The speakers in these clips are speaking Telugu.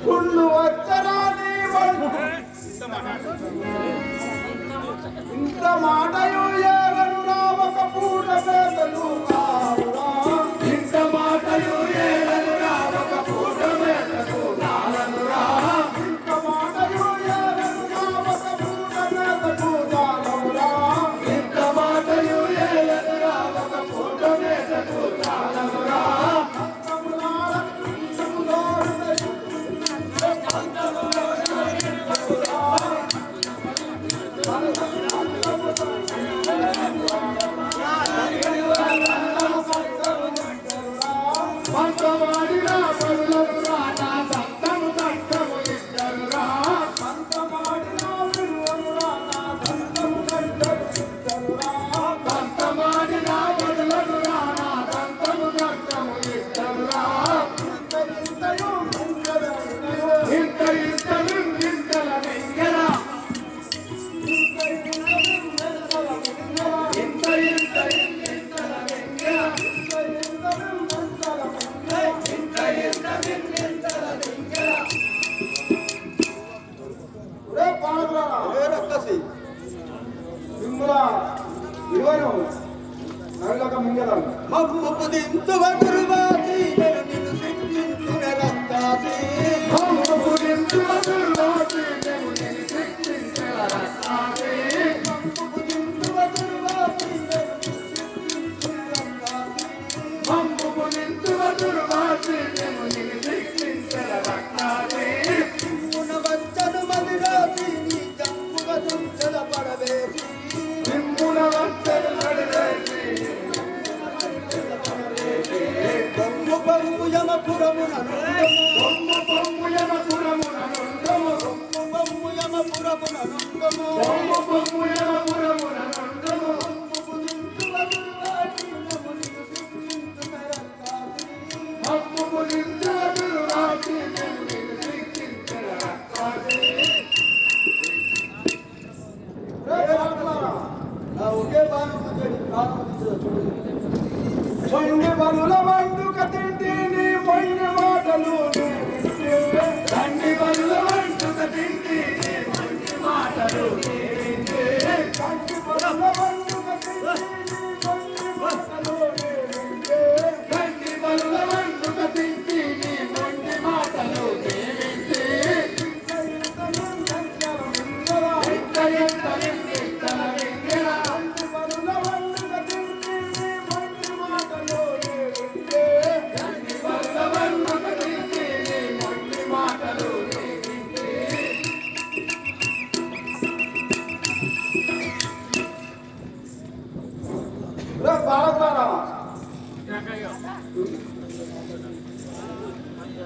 గుళ్ళు వచ్చరాని ఇంత మాటయు ఏలను రావక పూట పేదలు కావురా ఇంత మాటయు ఏలను రావక పూట పేదలు కావురా ఇంత మాటయు ఏలను రావక పూట పేదలు కావురా ఇంత మాటయు ఏలను రావక పూట పేదలు కావురా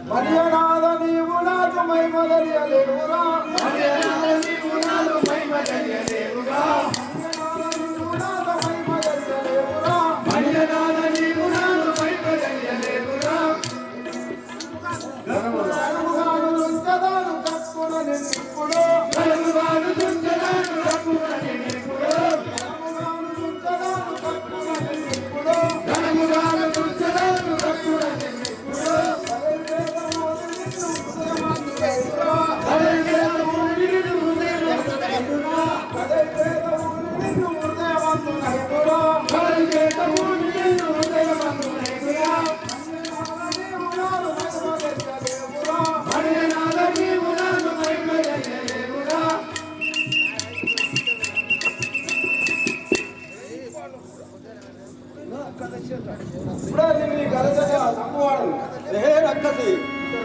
మరియనాథ నీవు నాకు మైమదలియలేవురా మరియనాథ నీవు నాకు మైమదలియలేవురా మరియనాథ నీవు నాకు మైమదలియలేవురా గనుగాను దుంచదాను తక్కువ నిన్నిప్పుడు గనుగాను దుంచదాను తక్కువ నిన్నిప్పుడు గనుగాను దుంచదాను తక్కువ నిన్నిప్పుడు గనుగాను దుంచదాను తక్కువ నిన్నిప్పుడు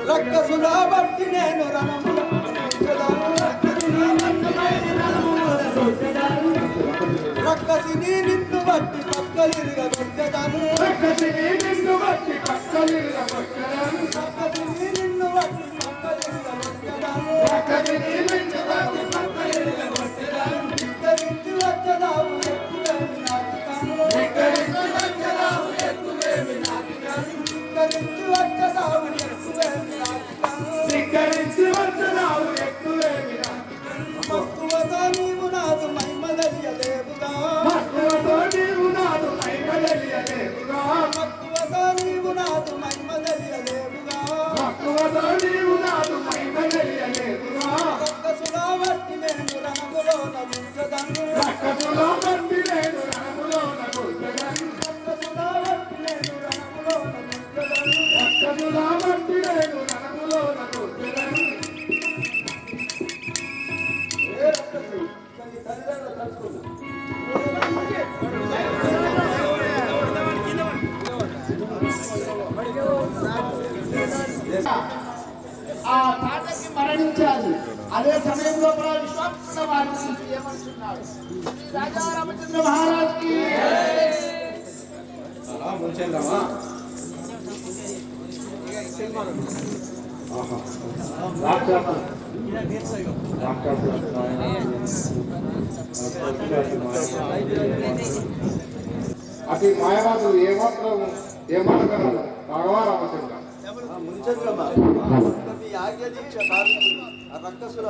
రక్కసులా బట్టి నేను రక్కసిని నిన్ను బట్టి పక్కలిరగొట్టదాను రక్కసిని నిన్ను బట్టి పక్కలిరగొట్టదాను రక్కసిని నిన్ను బట్టి పక్కలిరగొట్టదాను రక్కసిని నిన్ను బట్టి పక్కలిరగొట్టదాను ఇక్కడికి వచ్చదావు ఎక్కువేమి నాటికాను ఇక్కడికి వచ్చదావు ఎక్కువేమి నాటికాను ఇక్కడికి వచ్చదావు ఎక్కువేమి నాటికాను ఇక్కడికి వచ్చదావు ఎక్కువేమి నాటికాను మక్కువతో నీవు నాదు మైమదలియలేవుగా మక్కువతో నీవు నాదు మైమదలియలేవుగా మక్కువతో నీవు నాదు మైమదలియలేవుగా మగువతో నీవు నాదు మైమ తెలియలేదురా రక్కసులో బట్టి నేను రణములోన ముంచదను రక్కసులో బట్టి నేను రణములోన ముంచదను రక్కసులో బట్టి నేను రణములోన ముంచదను రక్కసులో బట్టి నేను రణములోన ముంచదను ఏ రక్కసు అది తల్లిదండ్రుల తలుచుకుంది ఆ తాతకి మరణించాలి. అదే సమయంలో విశ్వాస వారి ఏమంటున్నాడు రాజా రామచంద్ర మహారాజ్కి అతి మాయవాదులు ఏమాత్రం ఏమాటగలరు భగవా రామచంద్ర మీ ఆజ్ఞ దీక్ష సాధించింది ఆ రక్కసుల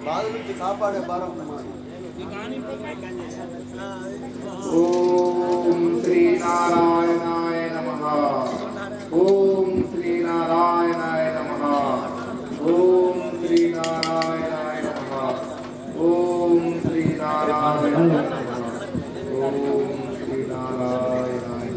బాధ నుంచి కాపాడే భారం ఓం శ్రీనారాయణాయ నమః ఓం శ్రీనారాయణాయ నమః ఓం శ్రీనారాయణాయ నమః ఓం శ్రీనారాయణాయ నమః ఓం శ్రీనారాయణాయ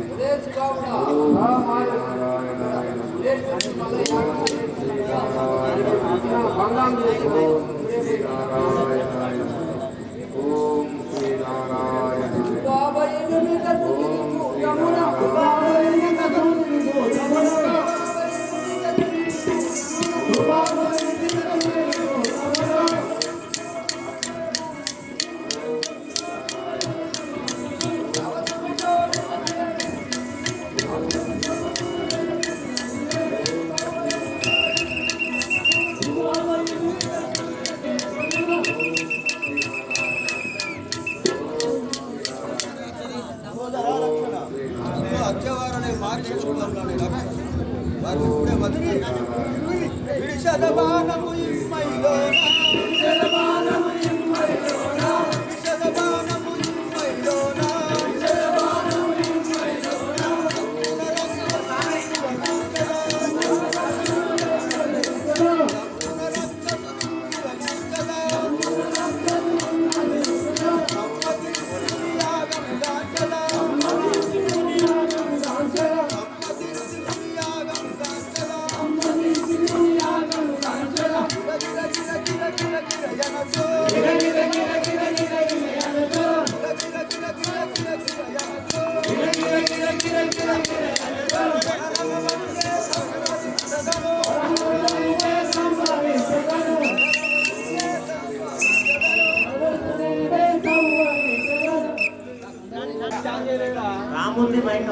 రాముని మైండ్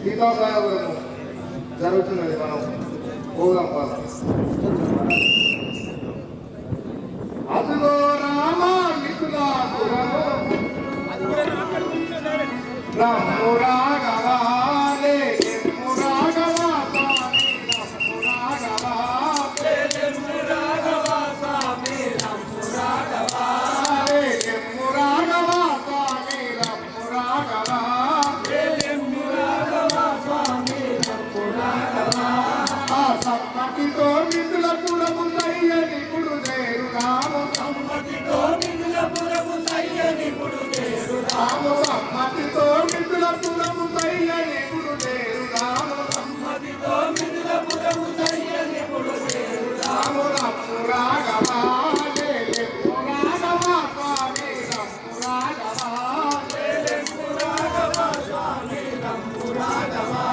సీతాసాగరం జరుగుతున్నది. మనం పోదాం పదం. అదిగో రామ రాఘవాలే సమ్మతితో మిథుల పురము సయ్యని పుడుదేరు రాము సమ్మతితో మిథుల పురము సయ్యని పుడుదేరు రాము సమ్మతితో మిథుల పురము సయ్యని పుడుదేరు రాము సమ్మతితో మిథుల పురము సయ్యని పుడుదేరు రాము రమ్ము రాఘవా లేలెమ్ము రాఘవా స్వామి రమ్ము రాఘవా లేలెమ్ము రాఘవా స్వామి రమ్ము రాఘవా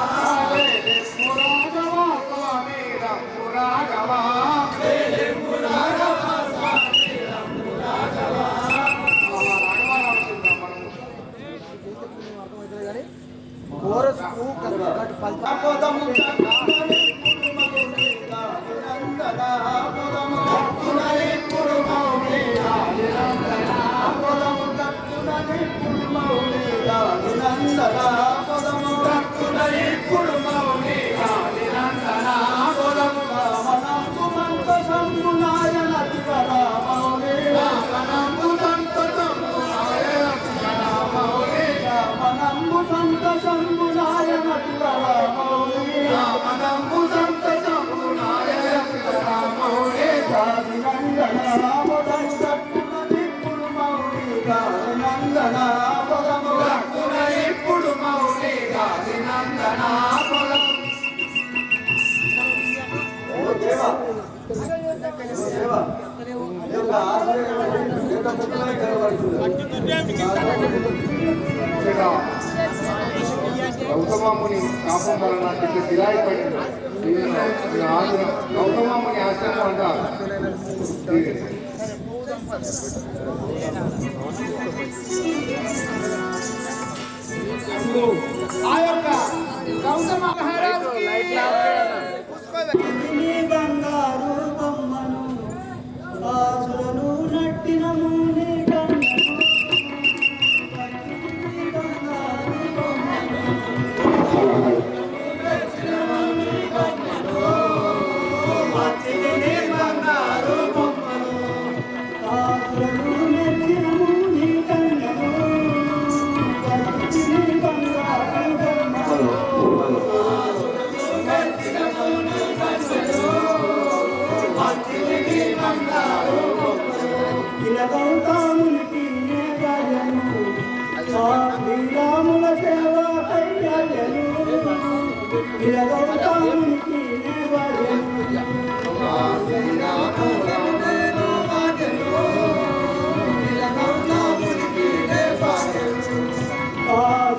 లేలెమ్ము రాఘవా స్వామి రమ్ము రాఘవా లేలెమ్ము రాఘవా స్వామి రమ్ము రాఘవా. సంత శంభునాయ నటుల ఓ దేవా యొక్క ఆశ్రయం యొక్క ముఖమై కనబడుతుంది. గౌతమాముని శాపం వలన ఇట్లా గిరాయి పడింది. గౌతమాముని ఆశ్రమం అంటారు. ఆ యొక్క గౌతమ మహారాజు బంగారు బొమ్మను ఆసురను నట్టిన ముని గౌతమునికి శ్రీరాముల సేవ కయ్యాలను గౌతమునికి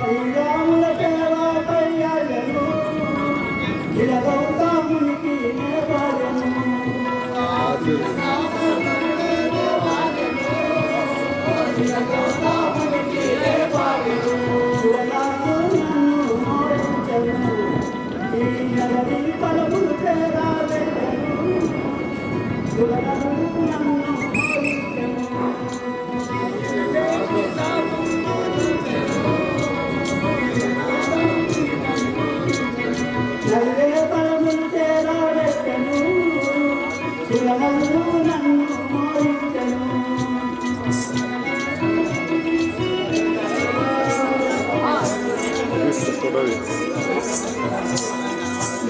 శ్రీరాముల సేవ కయ్యాలను గౌతమునికి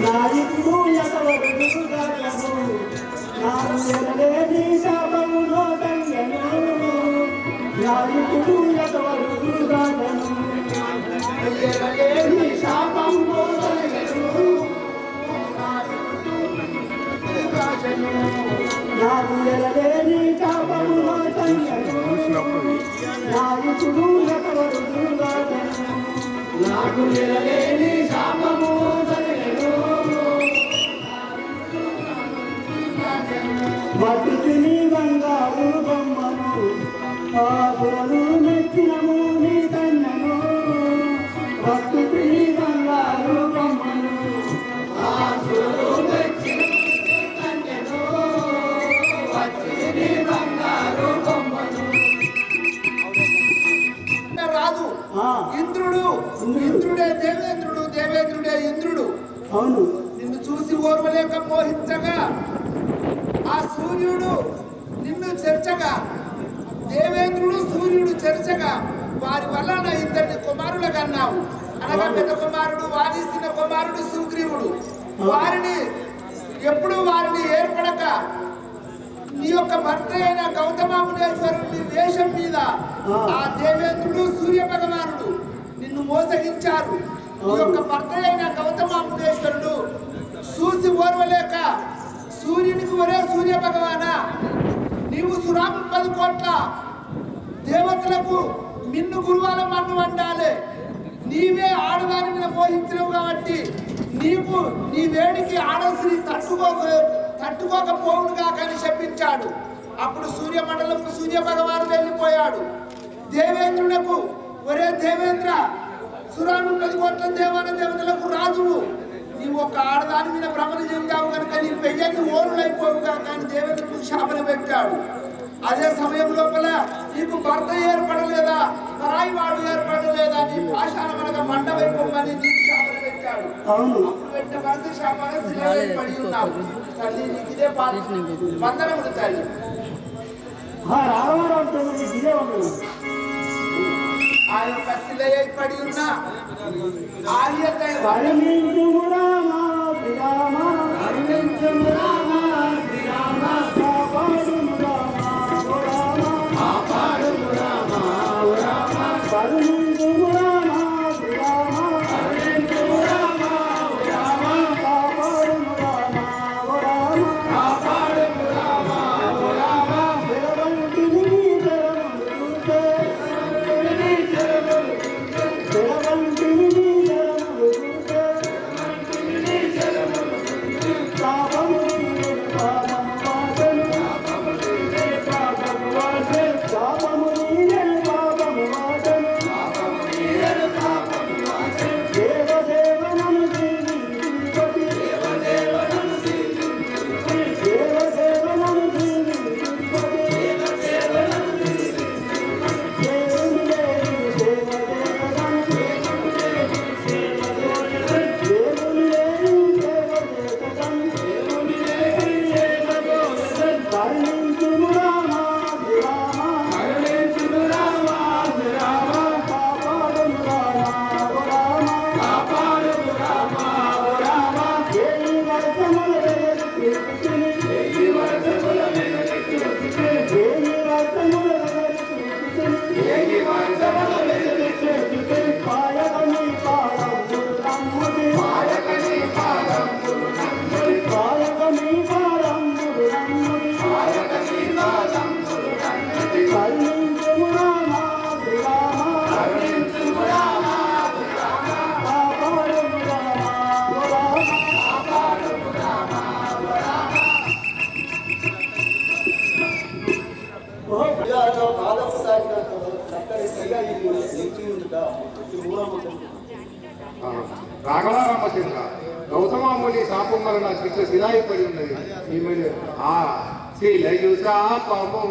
నాయకుడు ఎతవరు నాయకులేని శాపములో తంగను నాయకుడు ఎతవరు శాపములో నాకు ఎలలేని శాపములో తంగను నాయకుడు ఎతవరు నాకు ఎలలేని శాపము బతుకుని బంగారు బొమ్మను ఆసురను మెచ్చిన ముని కన్నను బతుకుని బంగారు బొమ్మను ఆసురను మెచ్చిన కన్నను బతుకుని బంగారు బొమ్మను రాదు ఇంద్రుడే దేవేంద్రుడు, దేవేంద్రుడే ఇంద్రుడు. అవును, నిన్ను చూసి ఓర్వలేక మోహించగా ఆ సూర్యుడు నిన్ను చెరచగా, దేవేంద్రుడు సూర్యుడు చెరచగా వారి వల్ల నా ఇద్దరిని కుమారులుగా అన్నావు. అనగా పెద్ద కుమారుడు వాదిస్తున్న కుమారుడు సుగ్రీవుడు. వారిని ఏర్పడక నీ యొక్క భర్త అయిన గౌతమామునేశ్వరుని వేషం మీద ఆ దేవేంద్రుడు సూర్య భగవానుడు నిన్ను మోసగించారు. నీ యొక్క భర్త అయిన గౌతమామునేశ్వరుడు చూసి ఓర్వలేక సూర్యునికి ఒరే సూర్య భగవానా, నీవు సురాము 10 కోట్ల దేవతలకు మిన్ను గురువాల మన్ను వండాలే, నీవే ఆడదాని మీద మోహించినవు కాబట్టి నీ వేడికి ఆడశ్రీ తట్టుకోకపోవునుగా కానీ శపించాడు. అప్పుడు సూర్యమండలకు సూర్య భగవాను వెళ్ళిపోయాడు. దేవేంద్రునకు ఒరే దేవేంద్ర, సురాను 10 కోట్ల దేవతలకు రాజువు, నీవు ఒక ఆడదాని మీద భ్రమణ చెందావు కనుక నీ పెయ్యకి ఓరులైపోవుగా కానీ దేవేంద్రుడు శాపన పెట్టాడు. అదే సమయం లోపల నీకు భర్త ఏర్పడలేదా, పరాయి వాడు ఏర్పడలేదా, నీ పాషాణ మనక మండ వైపోమని నీకు శాపన పెట్టాడు. అప్పుడు పెట్టిన భర్త శాపన శిలై పడి ఉన్నావు. తల్లి నీకు ఇదే వందనములు తల్లి. ఆ యొక్క శిలై పడి ఉన్న ఆర్యత Hare శాపం వల్ల నాకు ఇట్లా సిరాయిపడి ఉన్నది. ఈమె ఆ శిలయు శాపము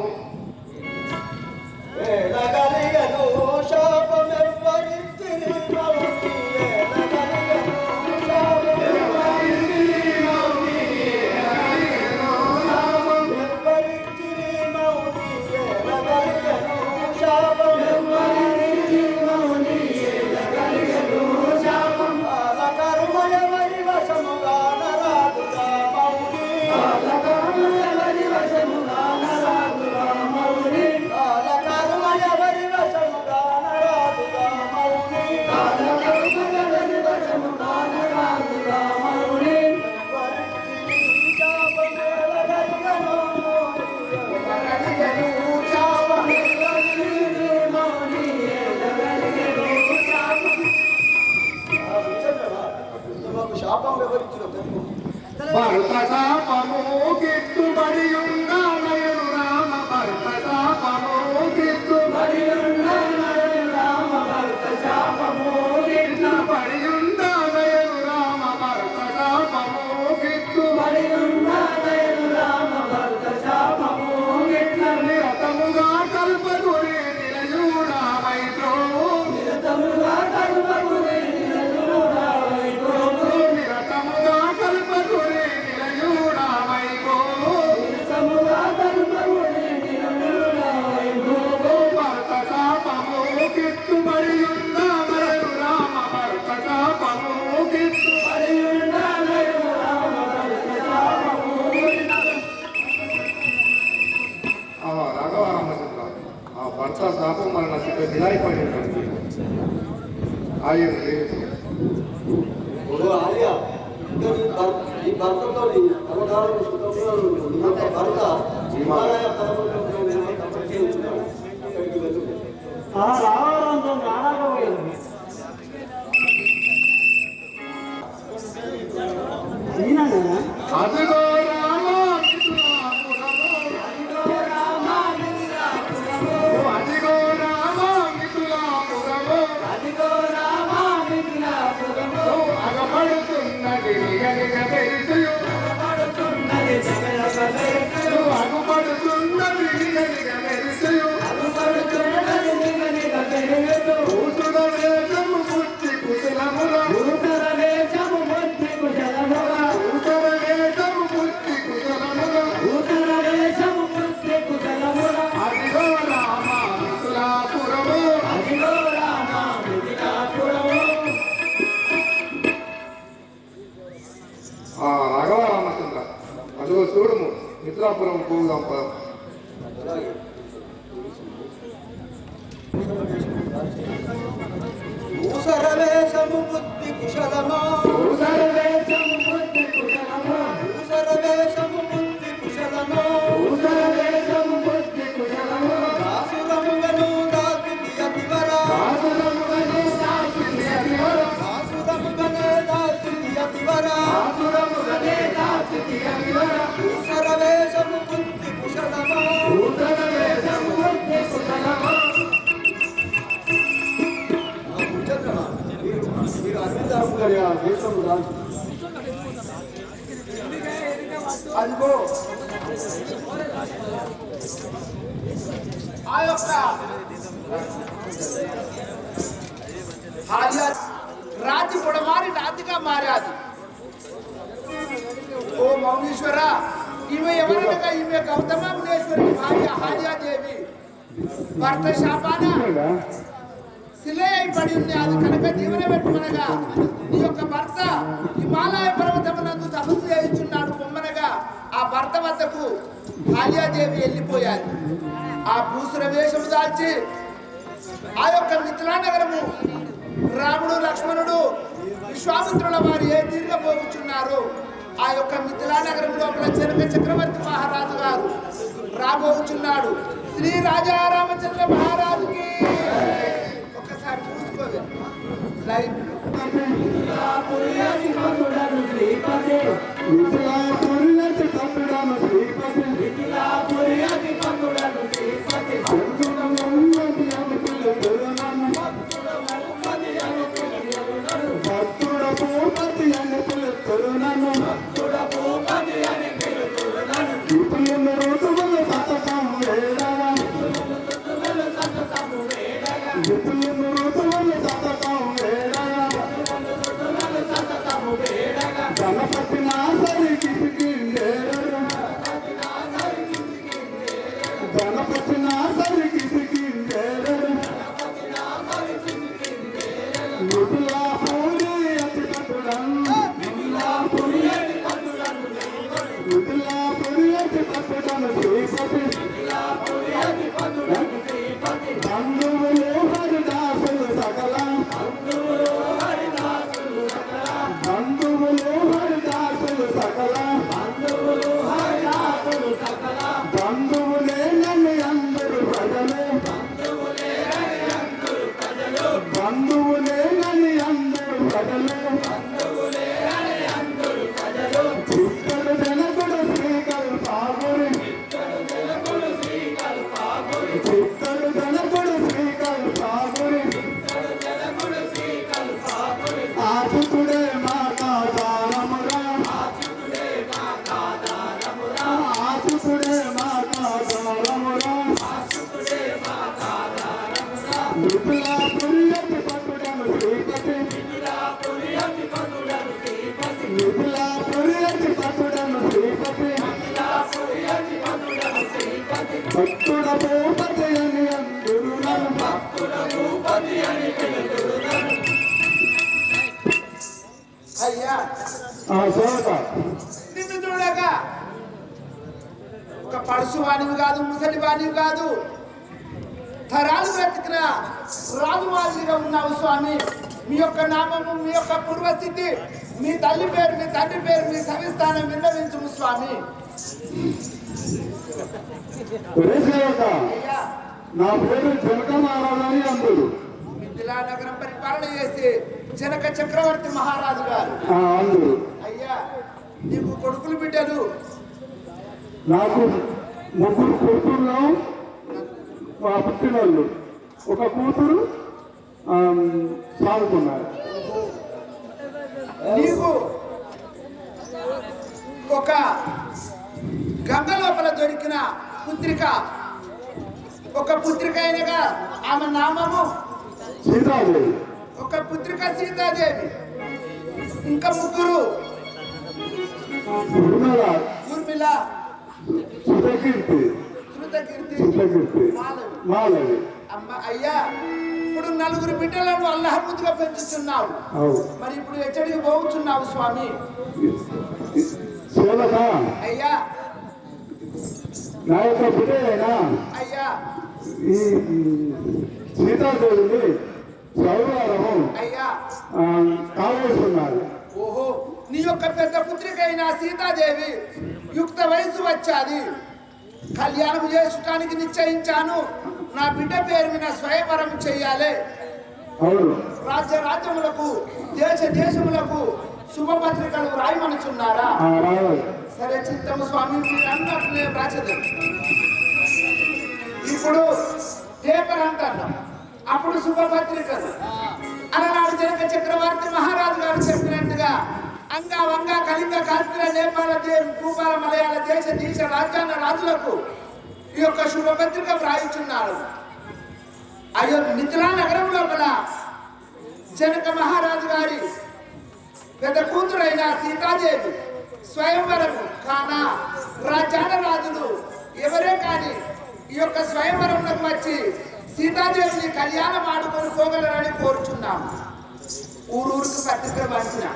భర్త శాపము గిట్టుబడి ఉన్నాయను రామ భర్త శాపము గిట్టుబడి ఉన్నాయను రామ భర్త శాపము గిట్టుబడి ఉన్నాయను రామ భర్త శాపము గిట్టుబడి ఉన్నాయను రామ భర్త శాపము గిట్ల నిరతముగా కల్పగురి నిరయూడామైతో నిరతముగా కల్పగురి భర్త శాపం వలన విడాయిపడి ఉంటుంది. ఆయన ఈ భర్తతో అవగాహన సుఖంగా భర్త హిమాలయ పర్వతంలో రావడంతో నాడకపోయింది. అదిగో రాఘవరామచంద్ర అదిగో చూడము మిత్రాపురం పోదాం పదం. ఊసరవేషము బుద్ధి కుశలమా ఊసరవేషము బుద్ధి కుశలమా ఊసరవేషము బుద్ధి కుశలమా ఊసరవేషము బుద్ధి కుశలమా దాసురముగను దాసుకి అతివరా దాసురముగను దాసుకి అతివరా దాసురముగనే దాసుకి అతివరా దాసురముగనే దాసుకి అతివరా ఊసరవేషము బుద్ధి కుశలమా ఊసరవేషము బుద్ధి కుశలమా. అదిగో ఆ యొక్క రాతి పొడమారి రాతిగా మారాది. ఓ మౌనీశ్వర, ఈమె ఎవరనగా ఈమె గౌతమ మునేశ్వరి భార్య హార్యాదేవి భర్త శాపాన శిలే అయి పడి ఉంది. అది కనుక జీవన పెట్టుమనగా ఈ యొక్క భర్త హిమాలయ పర్వతమునందు తపస్సు చేయించున్నాడు పొమ్మనగా ఆ భర్త వద్దకు హాల్యాదేవి వెళ్ళిపోయాది. ఆ భూసుర వేషము దాల్చి ఆ యొక్క మిథిలా నగరము రాముడు లక్ష్మణుడు విశ్వామిత్రుల వారు ఏ తీరుగా పోగుచున్నారు. ఆ యొక్క మిథిలా నగరం లోపల జనక చక్రవర్తి మహారాజు గారు రాబోచున్నాడు. శ్రీ రాజా రామచంద్ర మహారాజుకి ఒకసారి చూసుకోవాలి. భక్తుడ గణపతి నాసరి కిసికిందేరు గణపతి నాసరి కిసికిందేరు మిథిలా పూరి అతి కటుడం మిథిలా పూరి అతి కటుడం శ్రీపతి బంధువులు హరిదాసులు సకల బంధువులు హరిదాసులు సకల బంధువులే నన్ను అందరు ప్రజలు బంధువులే నన్ను అందరు ప్రజలు చిత్తడు జనకుడు శ్రీకల్పాగురి చిత్తడు జనకుడు శ్రీకల్పాగురి ఆచుతుడే మాతారమురా ఆచుతుడే మాతారమురా మిథిలా పురియతి పట్టుడను శ్రీపతి మిథిలా పురియతి పట్టుడను శ్రీపతి భక్తుడ భూపతి అని అందురునను అయ్యా సేవక నిన్ను చూడగా ఒక పడుసు వాణివి కాదు, ముసలి వాణివి కాదు, తరాలు బ్రతికిన రాజుమాదిగా ఉన్నావు స్వామి. మీ యొక్క నామము, మీ యొక్క పూర్వస్థితి, మీ తల్లి పేరు, మీ తండ్రి పేరు, మీ సవిస్థానం విన్నవించుము స్వామి. సేవక అయ్యా నా పేరు జనక మహారాజని అందరు మిథిలా నగరం పరిపాలన చేసి జనక చక్రవర్తి మహారాజు గారు. అందరు అయ్యా నీకు కొడుకులు బిడ్డలు నాకు ముగ్గురు కూతుర్లు మా పుట్టినోళ్ళు, ఒక కూతురు సాగుతున్నారు. నీకు ఒక గంగ లోపల దొరికిన పుత్రిక, ఒక పుత్రిక అయినగా ఆమె నామము సీతాదేవి, ఒక పుత్రిక సీతాదేవి, ఇంకా ముగ్గురు ఉర్మిళ, ఊర్మిళ, సుధకీర్తి, శృతకీర్తి, మాలవి. మాలవి. అమ్మ అయ్యా ఇప్పుడు నలుగురు బిడ్డలను అల్లహముద్దుగా పెంచుతున్నావు. అవు మరి ఇప్పుడు ఎచ్చడికి పోవుచున్నావు స్వామి? సేవక అయ్యా నా యొక్క బిడ్డైనా అయ్యా ఈ సీతాదేవిని సౌరారము అయ్యా కావేస్తున్నారు. ఓహో, నీ యొక్క పెద్ద పుత్రిక అయిన సీతాదేవి యుక్త వయసు వచ్చాది, కళ్యాణం చేసుకోవడానికి నిశ్చయించాను. నా బిడ్డ పేరు మీద స్వయంవరం చెయ్యాలి. అవును, రాజ్యములకు దేశములకు శుభపత్రికలు రాయమనుచున్నారా? రావాలి. సరే చిత్తము స్వామి, మీరు అన్నట్లే రాచదు. ఇప్పుడు పేపర్ అంటున్నాం, అప్పుడు శుభపత్రికలు. అలనాడు జనక చక్రవర్తి మహారాజు గారు చెప్పినట్టుగా అంగా వంగా కళింగ కాల్పిల నేపాల భూపాల మలయాళ దేశ రాజ్యాంగ రాజులకు ఈ యొక్క శుభపత్రిక వ్రాయిచున్నారు. అయ్యో మిథిలా నగరం లోపల జనక మహారాజు గారి పెద్ద కూతురైన సీతాదేవి స్వయంవరము కానా రాజ్యాల రాజులు ఎవరే కానీ ఈ యొక్క స్వయంవరంలోకి వచ్చి సీతాదేవిని కళ్యాణం ఆడుకొని పోగలరని కోరుచున్నాం. ఊరూరికి పత్రిక పంచిన.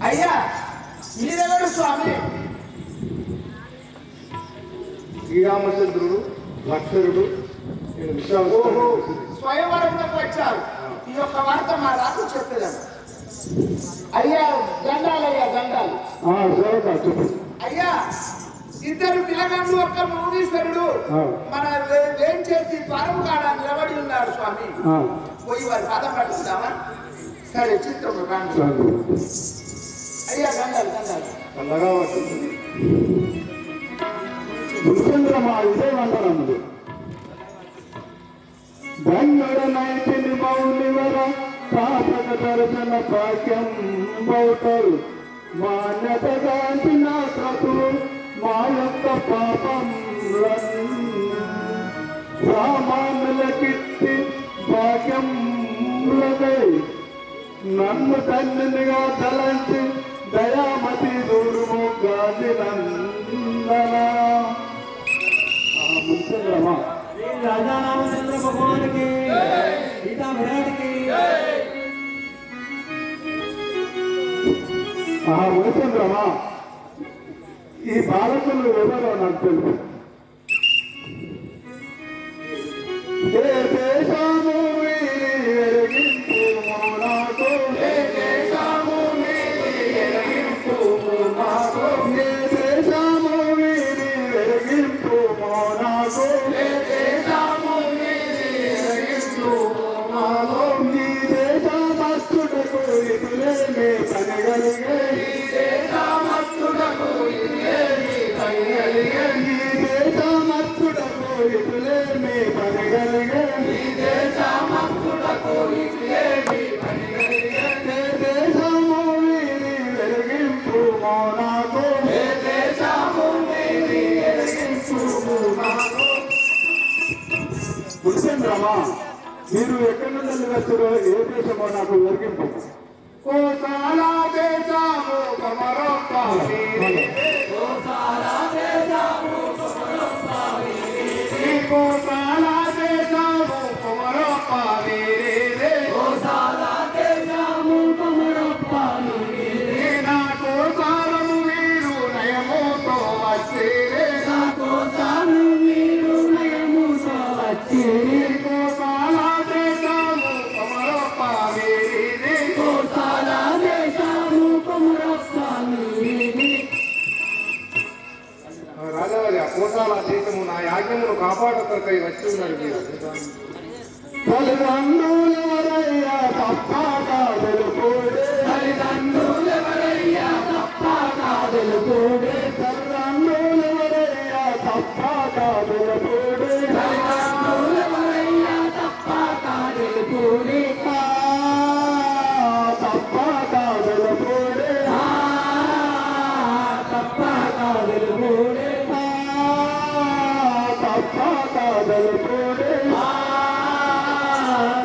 అయ్యా మీరెవరు స్వామి? శ్రీరామచంద్రుడు, లక్షరుడు, ఓహో, స్వయంవరంలోకి వచ్చారు. ఈ యొక్క వార్త మా రాజు చెప్పేదాం. అయ్యా దండాలయ్యా దండాలు. చెప్పు. అయ్యా ఇద్దరు పిల్లగాళ్ళు, ఒక్క మునీశ్వరుడు మన ఏం చేసి ద్వారం కాడ నిలబడి ఉన్నాడు స్వామి. పోయి వారి పాదం పట్టుకుందామా? సరే చిత్రం అయ్యా దండాలు దండాలు. చల్లగా పడుతుంది. మా విజయవంతనములు బంగళనైతిని మౌలివర పాపక దర్శన భాగ్యం బౌతరు మాన్యతగాంతి నా క్రతులు మా యొక్క పాపం సామాన్యుల కిట్టి భాగ్యములకై నన్ను తల్లినిగా తలంచి దయామతి దూరుము గాజి నందన ముంచంద్రమా राजा रामचंद्र भगवान की सीता विराट की ముంచంద్రమా ఈ బాలకులు ఎవరో నాకు తెలుసు ఏ దేశము వీరి ఎరిగింపు నాకు ఏ దేశము వీరి ఎరిగింపు నాకు ఏ దేశము వీరి ఎరిగింపు నాకు ఏ దేశము వీరి ఎరిగింపు నాకు ఈ దేశమస్తుడకు ఇటులేమి పనిగలిగే ఈ దేశమస్తుడకు ఇటులేమి పనిగలిగే ఈ దేశమస్తుడకు ఇటులేమి పనిగలిగే ఈ దేశమస్తుడకు ఇటులేమి పనిగలిగే ఏ దేశము వీరి వెలిగింపు నాకు ఏ దేశము వీరి వెలిగింపు నాకు గుర్తుంద్రమా మీరు ఎక్కడి నుండి వచ్చారో ఏ దేశమో నాకు వెలిగింపు ఓ సాలా దేశము కమరొప్పాలి ఓ సాలా దేశము కమరొప్పాలి ఓ సాలా దేశము కమరొప్పాలి ఓ సాలా దేశము కమరొప్పాలి నా కోసాలము మీరు నయముతో వచ్చి నా కోసాలు మీరు నయముతో వచ్చి ఓ సాలా దేశము కమరొప్పాలి రాజావారి ఆ కోటాల దేశము నా యాజ్ఞమును కాపాడుకై వచ్చి ఉన్నాడు మీరు తల్లిదండ్రులెవరయ్యా తప్పక తెలుపుడే తల్లిదండ్రులెవరయ్యా తప్పక తెలుపుడే తల్లిదండ్రులెవరయ్యా తప్పక తెలుపుడే తల్లిదండ్రులెవరయ్యా తప్పక తెలుపుడే తప్పక తెలుపుడే తప్పక తెలుపుడే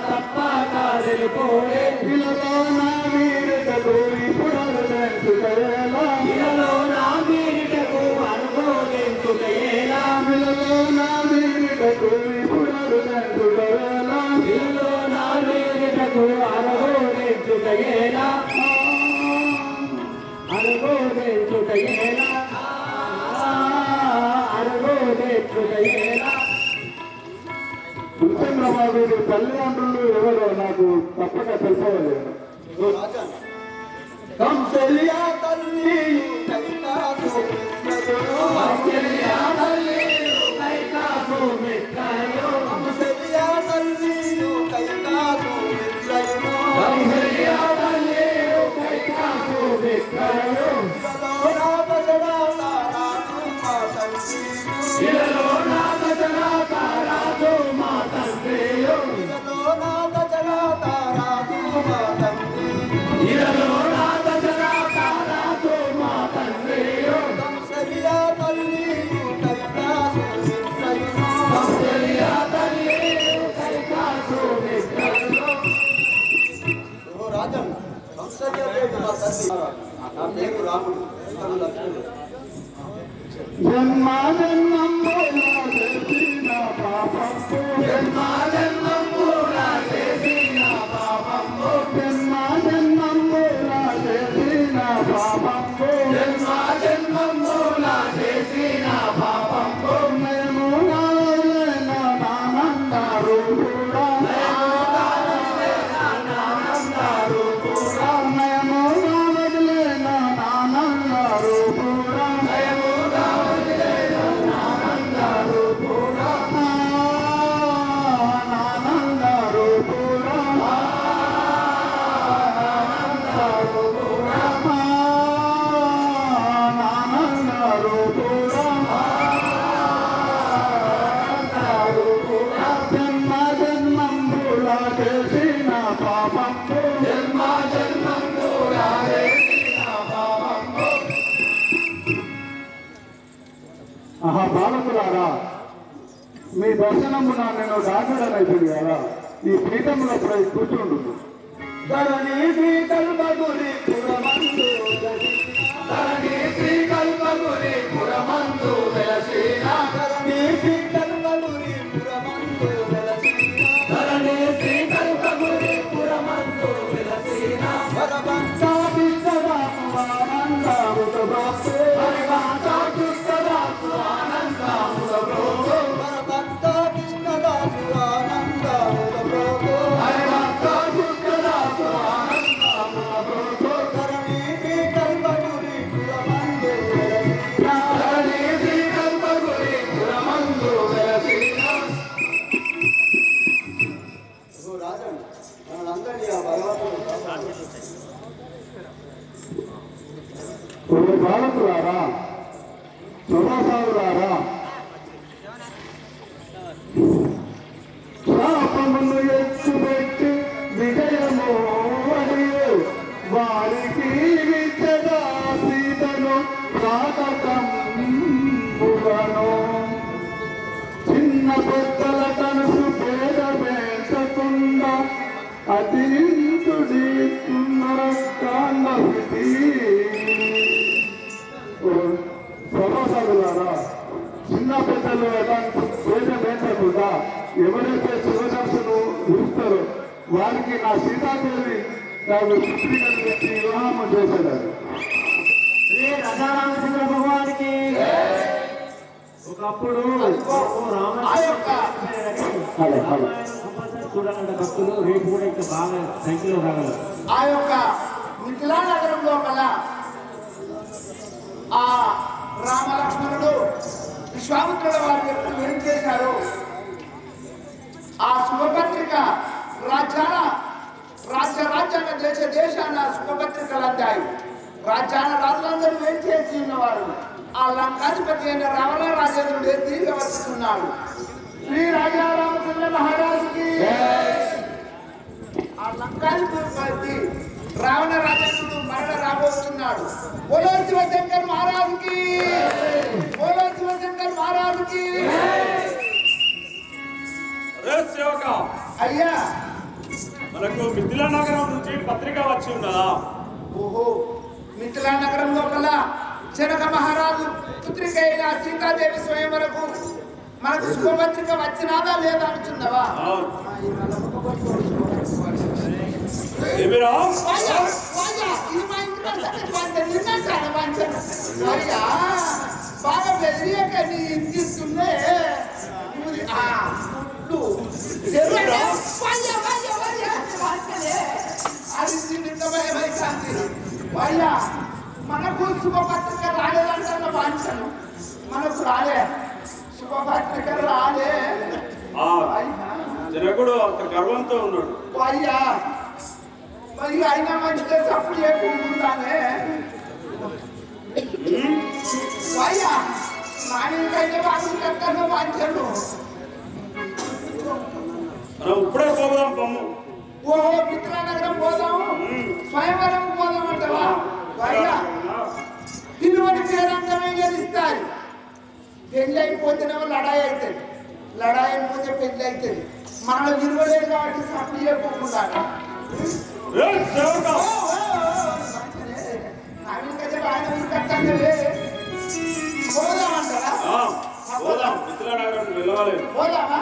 తప్పక తెలుపుడే ఇలలో నా వీరుటకు ఇప్పుడు నెంచుకయేలా ఇలలో నా వీరుటకు అనుభవించుకయేలా ఇలలో నా వీరుటకు ఇప్పుడు నెంచుకయేలా ఇలలో నా వీరుటకు అనుభవించుకయేలా అనుభవించుకయేలా అనుభవించుకయేలా కృష్ణరామాదేవి తల్లిదండ్రులు ఎవరో నాకు తప్పక తెలుసుకోలేదు కంసలియా తల్లి కైకాసు కంసలియా తల్లి కైకాసు మిత్రయో కంసలియా తల్లి కైకాసు మిత్రయో కంసలియా తల్లి కైకాసు మిత్రయో ఇలలో నాద జనా తారాదు మా తండ్రియో ఇలలో నాద జనా తారాదు మా తండ్రియో ఇలలో నాద జనా తారాదు మా తండ్రియో కంసలియా తల్లి కైకాసు మిత్రయో కంసలియా తల్లి కైకాసు మిత్రయో ఓ రాజా కంసలియా దేవి మా తల్లి నా పేరు రాముడు ఇతడు లక్ష్మణుడు జన్మ జన్మముల చేసిన పాపము జన్మ జన్మముల చేసిన పాపము జన్మ జన్మముల చేసిన పాపము జన్మ జన్మముల చేసిన పాపము మేము నానందారు కూడా నానందారు కూడా మేము నానందారు కూడా జన్మ జన్మము దర్శనము నేను దాచడనైతుంది కదా ఈ పీఠంలో కూర్చుండు ధరణి శ్రీ కల్పగురి పురమందు ధరణి శ్రీ కల్పగురి పురమందు వెలసిన ధరణి శ్రీ కల్పగురి పురమందు వెలసిన ధరణి శ్రీ కల్పగురి పురమందు వెలసిన భగవంత విశ్వదాసు ఆనందముత బ్రోక్తు భగవంత విశ్వదాసు ఆనందముత బ్రోక్తు భగవంత కృష్ణదాసు ఆనందముత బ్రోక్తు భగవంత కృష్ణదాసు ఆనందముత బ్రోక్తు ధరణి శ్రీ కల్పగురి పురమందు వెలసిన ధరణి శ్రీ కల్పగురి పురమందు వెలసిన ఓ రాజన్ మనందరినీ ఆ భగవంతుడు బాలకులారా సుభాసారులారా శాపమును ఎత్తుపెట్టి విజయము అడియు వారికి విచ్చగా సీతను ప్రాతకములను చిన్న పెద్దల కనుసు పేద పెంచకుండా అతింతుడి కాండీ సర్వసాధులారా చిన్న పెద్దలు ఎలాంటి పేద పెంచకుండా ఎవరైతే శివశంసను చూస్తారో వారికి నా సీతాదేవి నాకు పుత్రికలు పెట్టి వివాహం చేసేదారు శ్రీ రాజారామచంద్ర భగవానికి ఒకప్పుడు ఆ యొక్క చూడాలంటే భక్తులు రేపు కూడా ఇంకా బాగా సంఖ్యలో రాగలరు. ఆ యొక్క మిథిలా నగరం లోపల ఆ రామలక్ష్మణుడు విశ్వామిత్రుల వారి ఎప్పుడు ఏం చేశారు ఆ శుభపత్రిక రాజ్యాంగ దేశాన శుభపత్రికలు అందాయి. రాజ్యాన రాజులందరూ ఏం చేసి ఉన్నవారు ఆ లంకాధిపతి అయిన రావణ రాజేంద్రుడు తిరిగి వస్తున్నాడు. శ్రీ రాజా రామచంద్ర మహారాజుకి ఆ లంకాధిపతి రావణ రాజేంద్రుడు మరణ రాబోతున్నాడు. బోలో శివశంకర్ మహారాజుకి, బోలో శివశంకర్ మహారాజుకి. అయ్యా మనకు మిథిలా నగరం నుంచి పత్రిక వచ్చి ఉన్నదా? ఓహో, మిథిలా నగరం లోపల జనక మహారాజు పుత్రిక అయిన సీతాదేవి స్వయంవరకు మనకు శుభపత్రిక వచ్చినాదా లేదా అంటున్నావా? బాగా బెదిరియక నీ ఇంటిస్తుందే అది మనకు శుభపత్రిక రాలేదంటే వాంఛను మనకు రాలే, శుభపత్రిక రాలే. జనకుడు అంత గర్వంతో ఉన్నాడు. అయ్యా మరి అయినా మంచిగా సప్పుడు చేయకుండానే అయ్యా నానికైతే బాగుంటాను వాంఛను. మనం ఇప్పుడే పోదాం పమ్ము. ఓహో, మిథిలా నగరం పోదాము, స్వయంవరం పోదాం అంటావా? అయ్యా తిరుమల పేరంటమే గెలుస్తారు. పెళ్ళి అయిపోతేనేమో లడాయి అవుతుంది, లడాయి అయిపోతే పెళ్ళి అవుతుంది. మనలో విలువలేదు కాబట్టి సప్లై చేయకుండా పోదామంటారా? పోదాం, మిథిలా నగరం వెళ్ళవాలి. పోదామా?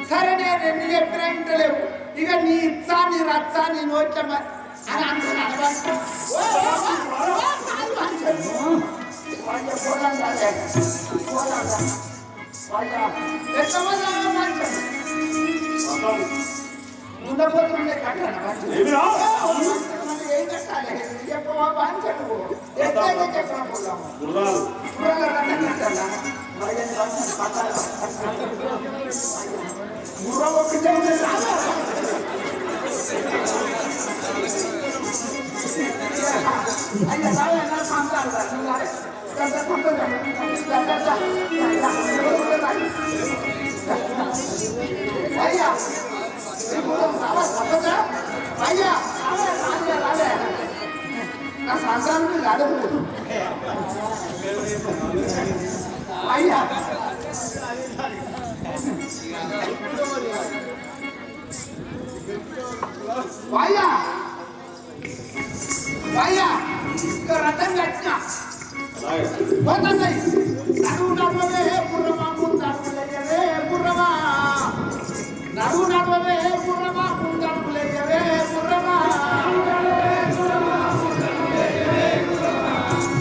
సరే, నేను ఎన్ని చెప్పినా ఇంటలేవు. ఇక నీ ఇచ్చా నీ రచ్చా నీ నోట్ల అని అంటున్నాను. ఉండబోతుండే కట్టాను ఏం కట్టాలి చెప్పవా బాంచడు ఎట్లయితే చెప్పిన పోదాము గుర్రం ఒకటే అయ్యా అయ్యా నా సంతానం అడుగు అయ్యా వాయ్యా వాయ్యా ఇంకా రథం కట్టిన పోతున్నాయి నడువు నడవవే గుర్రమా ముందడుగులేయవే గుర్రమా నడువు నడవవే గుర్రమా ముందడుగులేయవే గుర్రమా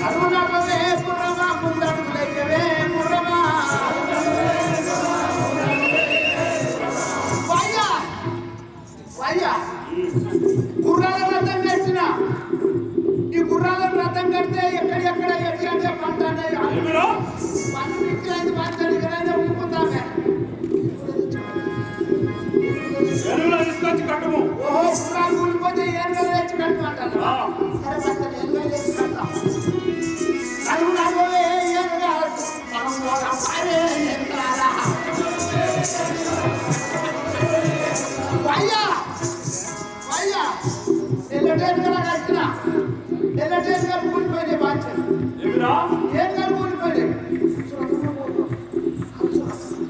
నడువు నడవవే గుర్రమా ముందడుగులేయవే గుర్రమా వాయ్యా వాయ్యా గుర్రాల రథం కట్టిన ఈ గుర్రాల రథం కడితే ఎక్కడెక్కడ ఎట్టి అంటే పంట పన్ను మిక్కిలైంది పంచాలి ఊపుకుందామే తీసుకొచ్చి కట్టము. ఓహో గుర్రాలు కూలిపోతే ఏనుగలు తెచ్చి కట్టమంటాను సరే పంచాలి ఏనుగలు తెచ్చి కడతాం నడువు నడవే ఏనుగా మనం పోదాం పారే ఏనుగాలా వాయ్యా వాయ్యా ఎల్లటేనుగలా కట్టిన ఎల్లటేనుగలు కూలిపోయినాయి పంచాలి ఏమిరా ఏనుగలు కూలిపోయినాయి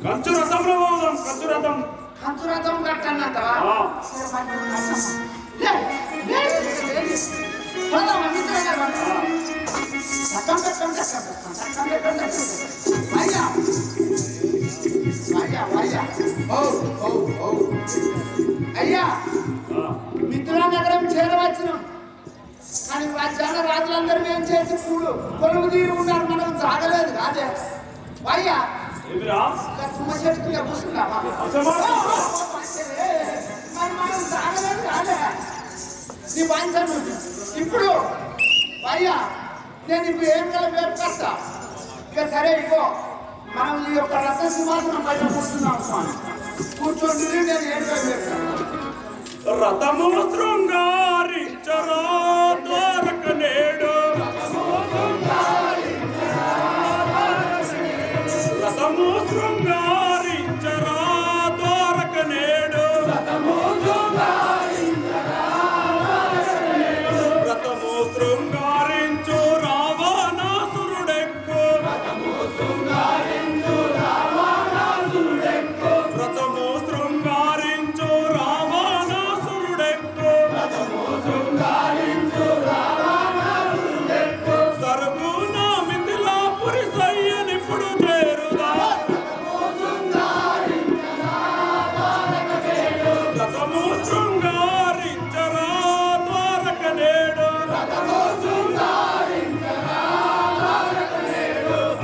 కంచు రథంలో పోదాం. కంచు రథం కంచురథం కట్టనంటవా అయ్యా మిథులా నగరం చేరవచ్చినాం కానీ రాజ్యాల రాజులందరూ ఏం చేసి కొలువు తీరు ఉన్నారు మనం సాగలేదు కాదే అయ్యా ఏమిరా తుమ్మ చెట్టుకు కూర్చున్నావా మరి మనం సాగలేదు కాదే నీ వాయించను ఇప్పుడు అయ్యా నేను ఇప్పుడు ఏం కల పేరు కస్తా ఇక సరే ఇగో మనం ఈ యొక్క రథ సింహాసనం పైన కూర్చున్నాం స్వామి కూర్చోండి నేను ఏం పేరు రథము శృంగారించరా ద్వారక నేడు రథము శృంగారించరా ద్వారక నేడు రథము శృంగారించు రావణాసురుడెక్కు రథము శృంగారించు రావణాసురుడెక్కు సరుకున మిథిలాపురి సయ్యనిప్పుడు చేరుదా రథము శృంగారించరా ద్వారక నేడు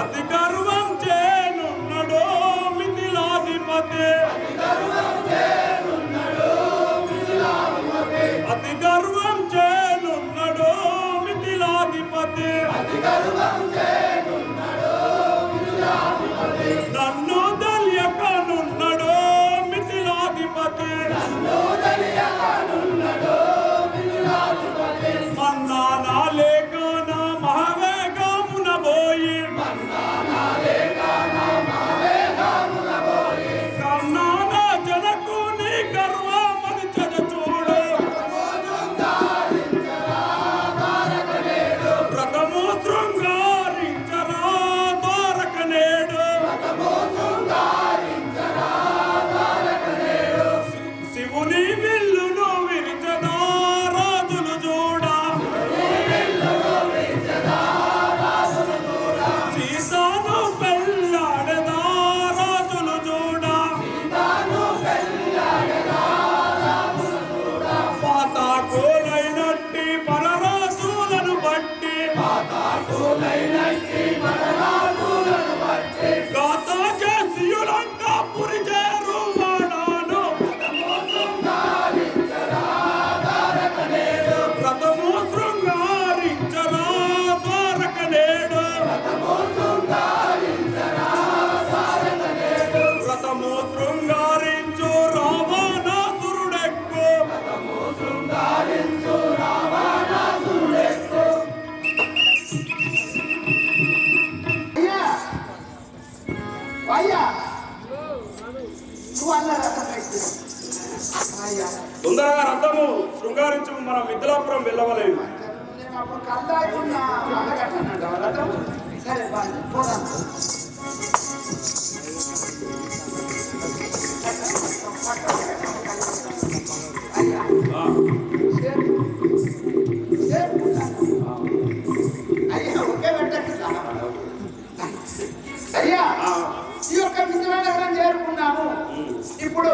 అతి గర్వం చేనున్నడో మిథిలాధిపతి అతి గర్వం చేనున్నడో మిథిలాధిపతి నన్ను దల్యకనున్నడో మిథిలాధిపతి మన్నానా లేఖన మహావేగమున పోయి కన్నానా జనకుని గర్వమని చూడు రథము శృంగారించరా ద్వారక నేడు శివుని విల్లును విరిచదా రాజులు చూడా సీతాను పెళ్ళాడదా రాజులు చూడా పాతాళైనట్టి పరరాజులను బట్టి గాత చేసియులంకాపురి చేరువాడాను రథము శృంగారించరా ద్వారక నేడు రథము శృంగారించు రావణాసురుడెక్కు అయ్యా అయ్యా నువ్వు అన్న రథం కట్టిన అయ్యా తొందరగా రథము శృంగారించు మన మిథిలాపురం వెళ్ళవలేదు. నేను అప్పుడు కల్లాకున్నా కట్టనంట రథం సరే పోదాం అయ్యా అయ్యా ఒకే పెట్టట్లా అయ్యా ఈ యొక్క మిథిలా నగరం చేరుకున్నాము. ఇప్పుడు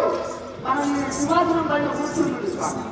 మనం ఈ సింహాసనం పైన కూర్చుంటుంది స్వామి.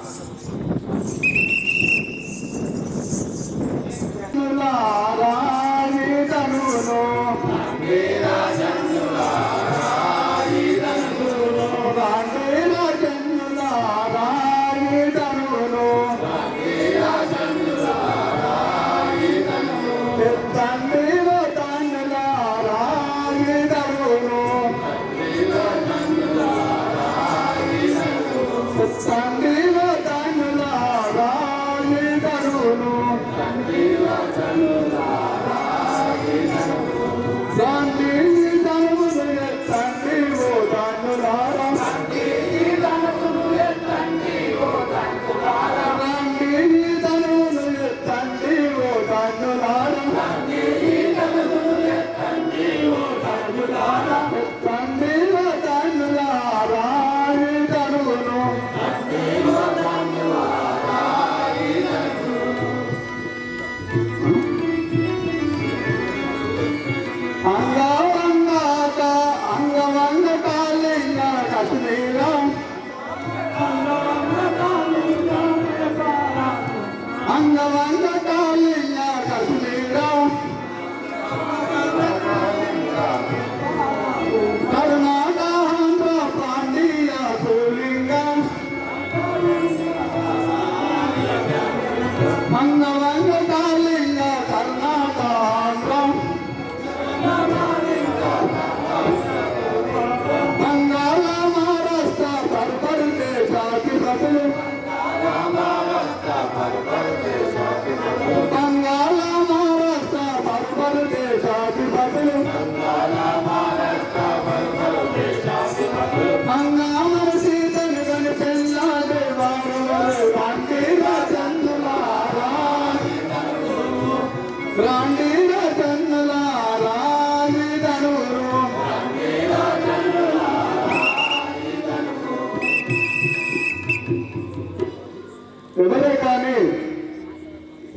ఎవరే కానీ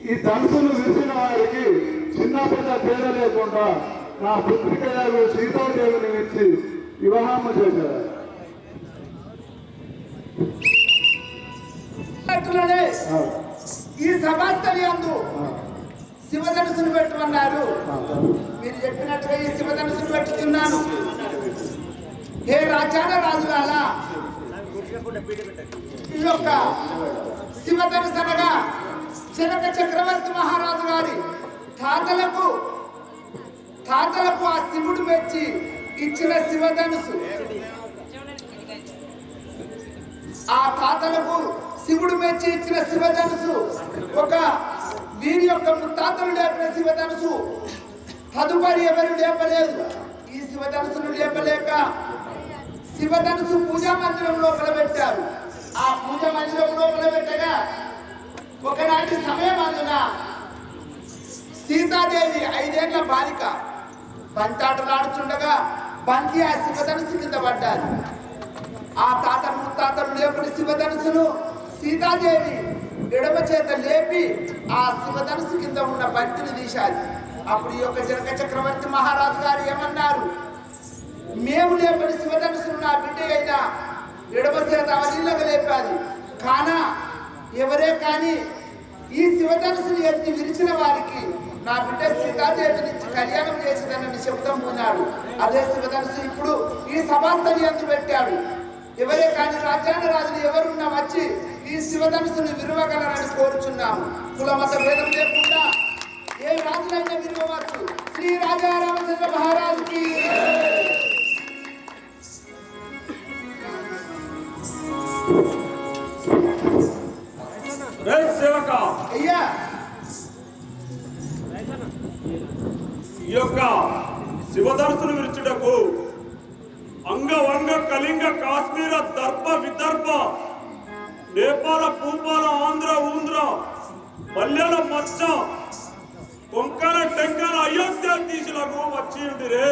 ఈ ధనుసులు విరిసిన వారికి చిన్న పెద్ద తేడా లేకుండా నా పుత్రికయాలు సీతాదేవిని ఇచ్చి వివాహము చేశారు. ఈ సభాస్థలి అందు శివధనుసును పెట్టమన్నారు. మీరు చెప్పినట్టుగా ఈ శివధనుసును పెట్టుతున్నాను. ఏ రాజాన రాజులాలా ఈ యొక్క శివధనుసు అనగా జనక చక్రవర్తి మహారాజు గారి తాతలకు ఆ శివుడు మెచ్చి ఇచ్చిన శివధనుసు. ఆ తాతలకు శివుడు మెచ్చి ఇచ్చిన శివధనుసు ఒక వీరి యొక్క ముత్తాతలు లేపిన శివధనుసు తదుపరి ఎవరు లేపలేదు. ఈ శివధనుసును లేపలేక శివధనుసు పూజా మందిరం లోపల పెట్టారు. ఆ పూజా మందిరం లోపల పెట్టగా ఒకనాటి సమయం అందున సీతాదేవి 5 ఏళ్ల బాలిక బంతాటలాడుచుండగా బంతి ఆ శివధనుసు కింద పడ్డారు. ఆ తాతలు ముత్తాతలు లేపని శివధనుసును సీతాదేవి ఎడమ చేత లేపి ఆ శివధనుసు కింద ఉన్న బంతిని తీశారు. అప్పుడు ఈ యొక్క జనక చక్రవర్తి మహారాజు గారు ఏమన్నారు? మేము లేపని శివధనుసును నా బిడ్డ అయినా ఎడమ చేత అవలీలగా లేపాలి. కానా ఎవరే కానీ ఈ శివధనుసును ఎత్తి విరిచిన వారికి నా బిడ్డ సీతాదేవిని కళ్యాణం చేసిందని శబ్దం ఉన్నాడు. అదే శివధనుసు ఇప్పుడు ఈ సభాస్థలి అందు పెట్టాడు. ఎవరే కానీ రాజ్యాంగ రాజులు ఎవరున్నా వచ్చి ఈ శివధనుసును విరవగలరని కోరుచున్నాము. కులమత భేదం లేకుండా ఏ రాజులైనా విరవవచ్చు. శ్రీ రాజా రామచంద్ర మహారాజుకి సేవక అయ్యా ఈ యొక్క శివధనుసును విరుచుటకు అంగవంగ కళింగ కాశ్మీర దర్భ విదర్భ నేపాల భూపాల ఆంధ్ర ఊంధ్ర మల్యాల మచ్చ కొంకణ టెంకణ అయోధ్య తీసులకు వచ్చి ఉండిరే.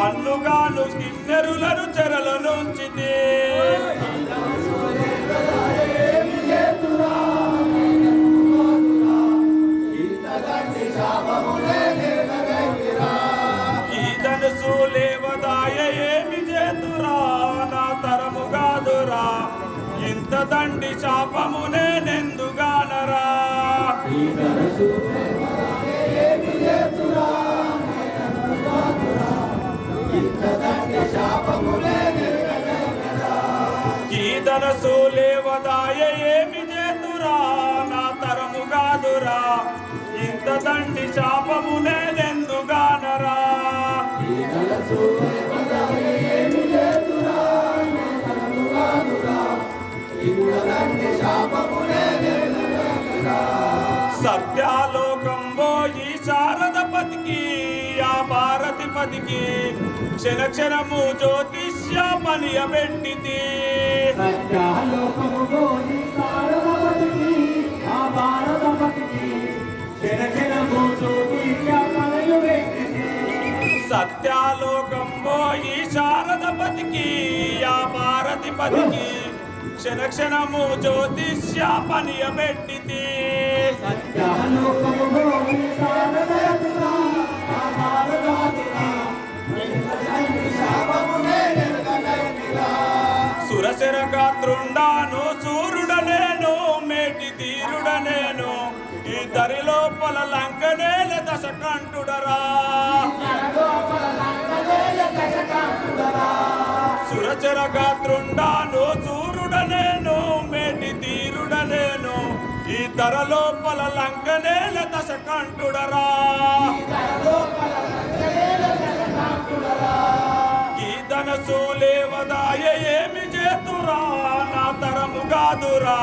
పన్నుగాను కిన్నెరులను చెరల నుంచితే ఈ ధనుసు లేవదాయ ఏమి చేతురా నా తరము కాదురా ఇంత దండి శాపమునే నెందుగానరా ఈ ధనసు లేవదాయ ఏమి చేతురా నా తరము కాదురా ఇంత దండి శాపమునే నెందుగానరా సత్యాలోకం పోయి శారదపతికి ఆ భారతిపతికి క్షణ క్షణము జ్యోతిష్య పనియబెట్టితి సత్యాలోకము పోయి శారదపతికి ఆ భారతపతికి క్షణక్షణము జ్యోతిష్య పనియబెట్టితి. సత్యాలోకం పోయి శారదపతికి ఆ భారతిపతికి క్షణ క్షణము జ్యోతిష్య పనియబెట్టితి సత్యాలోకము పోయి శారదపతికి ఆ భారతపతికి సురశర గాత్రుండాను సూర్యుడనేను మేటి తీరుడనేను ఈ దరి లోపల లంకనేల దశకంఠుడరా సురచర గాత్రుండాను సూర్యుడనేను మేటి తీరుడనేను ఈ ధర లోపల లంకనేల దశకంఠుడరా ఈ ధనసు లేవదాయ ఏమి చేతురా నా తరము కాదురా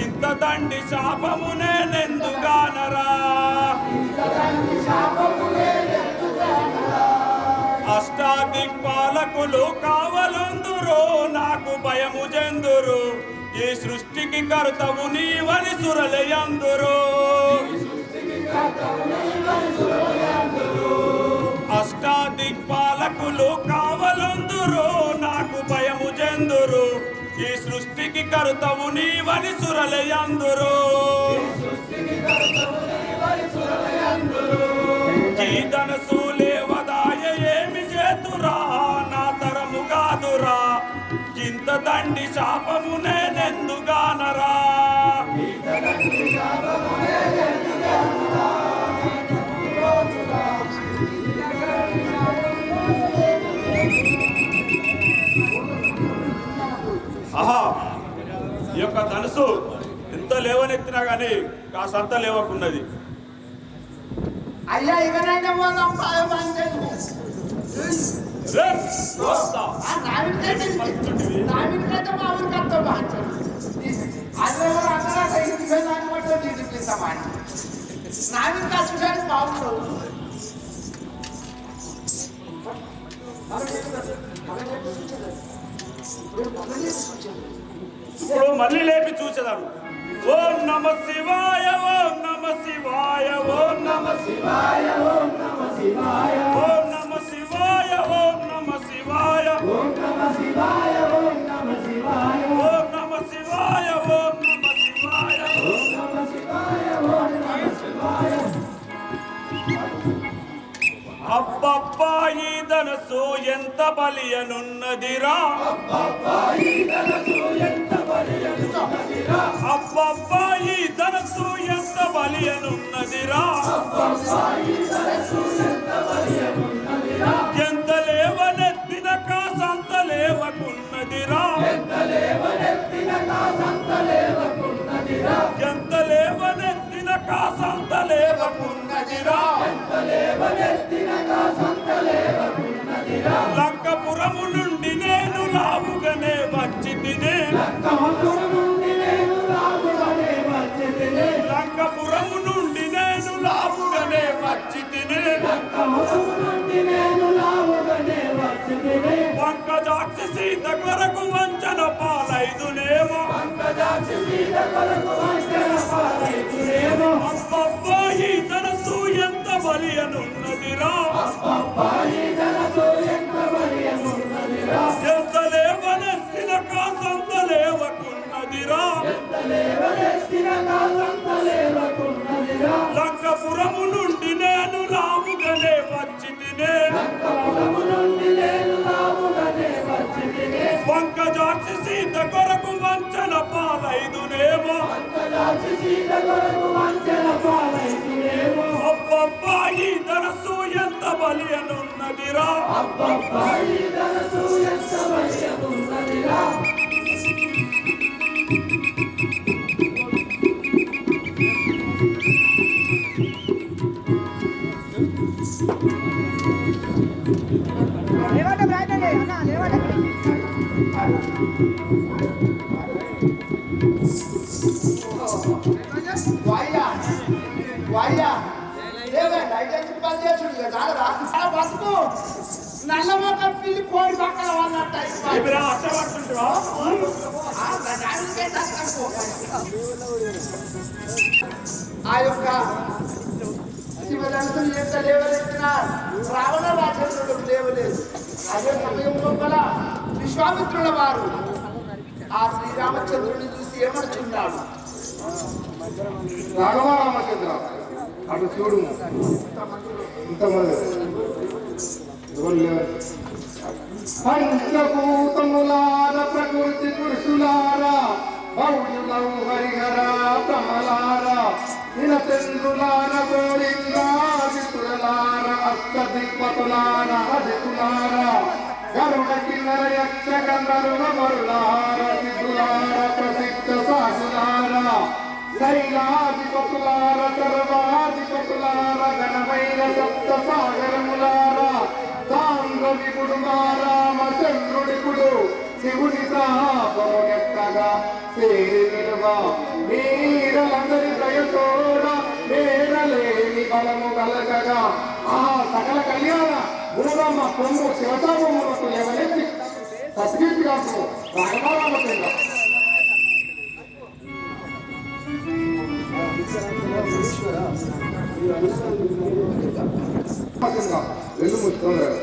ఇంత దండి శాపమునే నెందుగానరా అష్టాదిక్పాలకులు కావలందురు నాకు భయము చెందురు ఈ సృష్టికి కర్తవు నీవని సురలయందురు అష్టాదిక్పాలకులు కావలందురు నాకు భయము చెందురు ఈ సృష్టికి కర్తవు నీవని సురలయందురు ఈ ధనసు లేవదాయ ఏమి చేతురా నా తరము కాదురా ఇంత దండి శాపమునే నెందుగానరా ఆహా ఈ యొక్క ధనుసు ఎంత లేవనెత్తినా కానీ కాసంత లేవకున్నది అయ్యా ఇకనైనా పోదాం రే, వస్తా. నావిడికైతే మా ఊరికంతా బాగుంటుంది అదే అందరూ ఇంటికి దాన్ని బట్టి చూపిస్తామని నావిడికి వచ్చేసరికి బాగుంటుంది ఇప్పుడు మళ్ళీ లేపి చూసేదాడు ఓం నమ శివాయ ఓం నమ శివాయ ఓం నమ శివాయ ఓం నమ శివాయ ఓం నమ శివాయ ఓం నమ శివాయ ఓం నమ శివాయ ఓం నమ శివాయ ఓం నమ శివాయ ఓం నమ శివాయ ఓం నమ శివాయ ఓం నమ శివాయ అబ్బబ్బా ఈ ధనసు ఎంత బలియనున్నదిరా అబ్బబ్బా ఈ ధనసు ఎంత బలియనున్నదిరా ఎంత లేవనెత్తిన కాసంత లేవకున్నదిరా ఎంత లేవనెత్తిన కాసంత లేవకున్నదిరా లంకపురము నుండి నేను లావుగానే వచ్చి తినే లంకపురము నుండి నేను లావుగానే వచ్చి తినే పంకజాక్షి సీత కొరకు వంచన పాలైదునేమో అబ్బబ్బా ఈ ధనసు ఎంత బలియనున్నదిరా లంకపురము నుండి నేను రాముగనే వచ్చి తినే పంకజాక్షి సీత కొరకు వంచన పాలైదునేమో అబ్బబ్బా ఈ ధనసు ఎంత బలి అనున్నదిరా బతుకు నల్లమొక్క పిల్లి కోడి పక్కన ఆ యొక్క శివధనుసులు ఎంత లేవలెత్తినా రావణ రాజేశ్వరుడు లేవలేదు. అదే సమయం లోపల విశ్వామిత్రుల వారు ఆ శ్రీరామచంద్రుని చూసి ఏమనుచున్నాడు? రాఘవరామచంద్ర అటు చూడు ఇంతమంది పంచభూతములార ప్రకృతి పురుషులార బౌళులౌ హరిహర ప్రమలార నిలచంద్రులార గోరిందాదితులార అష్టదిక్పతులార అదితులార గరుడ కిన్నర యక్ష గంధర్వ మరులార సిద్ధులార ప్రసిద్ధ సాధులార శైలాధిపతులార సర్వాధిపతులార ఘనమైన సప్త సాగరములార సాంగ విపుడు రామచంద్రుడిపుడు శివుని సాపమునెత్తగా సేరి నిలువ మీరందరి దయతోడ మేరలేని బలము కలగగా ఆ సకల కళ్యాణ గురురమ్మ పొంగు శివసాపములకు లేవనెత్తి సత్కీర్తి కాసు రాఘవరామచంద్ర వెళ్ళు ముచ్చుకోలేదు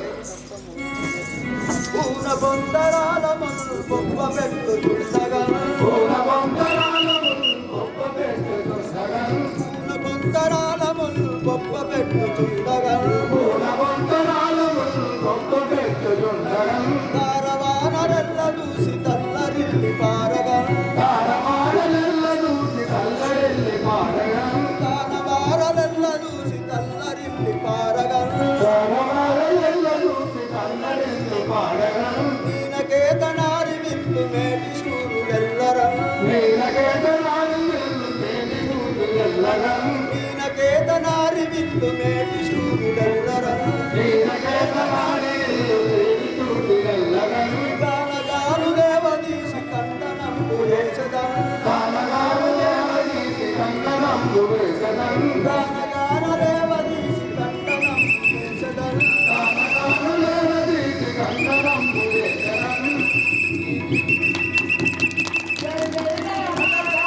పూన బొందరాల మనులు బొమ్మ పెట్టుకుండగా పూన బొందరాల మనులు బొమ్మ పెట్టుకుండగా పూన బొందరాల మనులు బొమ్మ పెట్టుకుండగా పూన బొందరాల మనులు బొమ్మ పెట్టుకుండగా తారవానరెల్ల చూసి తల్లరిల్లి పారగా తారవానరెల్ల చూసి తల్లరిల్లి పారగా తానవారలెల్ల చూసి తల్లరిల్లి పారగా తానవారలెల్ల చూసి తల్లరిల్లి పారగా నీనకేతనారి విల్లు మేటి శూరులెల్లరా నీనకేతనారి విల్లు మేటి శూరులెల్లరా నీనకేతనారి విల్లు మేటి శూరులెల్లరా నీనకేతనారి విల్లు మేటి శూరులెల్లరా గానగాను దేవదీసి కండనంబు వేసదా గానగాను దేవదీసి కండనంబు వేసదా గానగాన దేవదీసి కండనంబు వేసదా గానగాను దేవదీసి కండనంబు వేసదా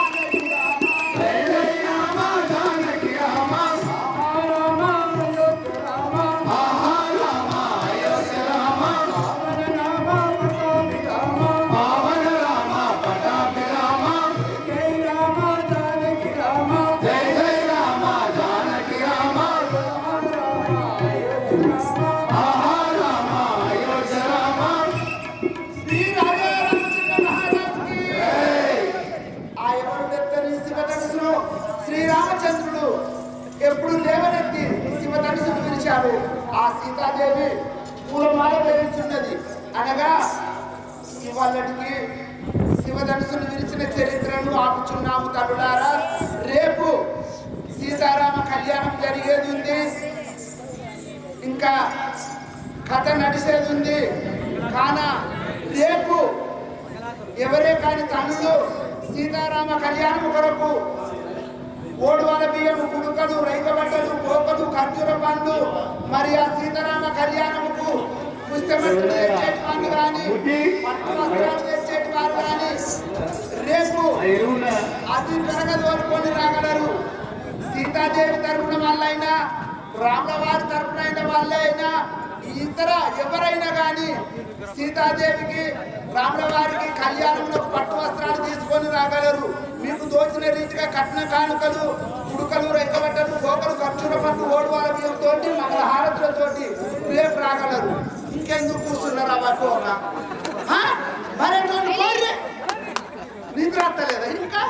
జయ జయ రామ జానకి రామ రామ అయోధ్య రామ రామ అయోధ్య రామ పావన రామ పటాభి రామ జయ రామ జానకి రామ జయ జయ రామ జానకి రామ రామ అయోధ్య రామ శ్రీ రాజరామచంద్ర మహారాజుకి ఆ ఎవరు నెత్తని శివధనుసును శ్రీరామచంద్రుడు ఎప్పుడు లేవనెత్తి శివధనుసును విరిచాడు. ఆ సీతాదేవి పూలమాల వేయించున్నది అనగా ఇవాళకి శివధనుసును విరిచిన చరిత్రను ఆపుచున్నాము తల్లులారా. రేపు సీతారామ కళ్యాణం జరిగేది ఉంది, ఇంకా కథ నడిచేది ఉంది. కాన రేపు ఎవరే కాని తల్లులు సీతారామ కళ్యాణం కొరకు ఓడువాల బియ్యము, కుడుకలు, రైకబట్టలు, పోకలు, ఖర్జూర పండ్లు, మరి ఆ సీతారామ కళ్యాణముకు పుస్తకములు తెచ్చేటి వాళ్ళు కానీ, పట్టు వస్త్రాలు తెచ్చేటి వారు కానీ రేపు అతి త్వరగా తోలుకొని రాగలరు. సీతాదేవి తరపున వాళ్ళైనా, రాముల వారి తరపున వాళ్ళైనా ఇతర ఎవరైనా కానీ సీతాదేవికి రాముల వారికి కళ్యాణంలో పట్టు వస్త్రాలు తీసుకొని రాగలరు. మీకు దోచిన రీతిగా కట్న కానుకలు, ఉడుకలు, రెక్కబట్టలు, గోకలు, ఖర్చుల పట్టు, ఓడువాల బియ్యంతో, మంగళ హారతులతోటి రేపు రాగలరు. ఇంకెందుకు కూర్చున్నారు అవ్వకోగా? మరేటోళ్ళు నిద్ర వస్తలేదా ఇంకా?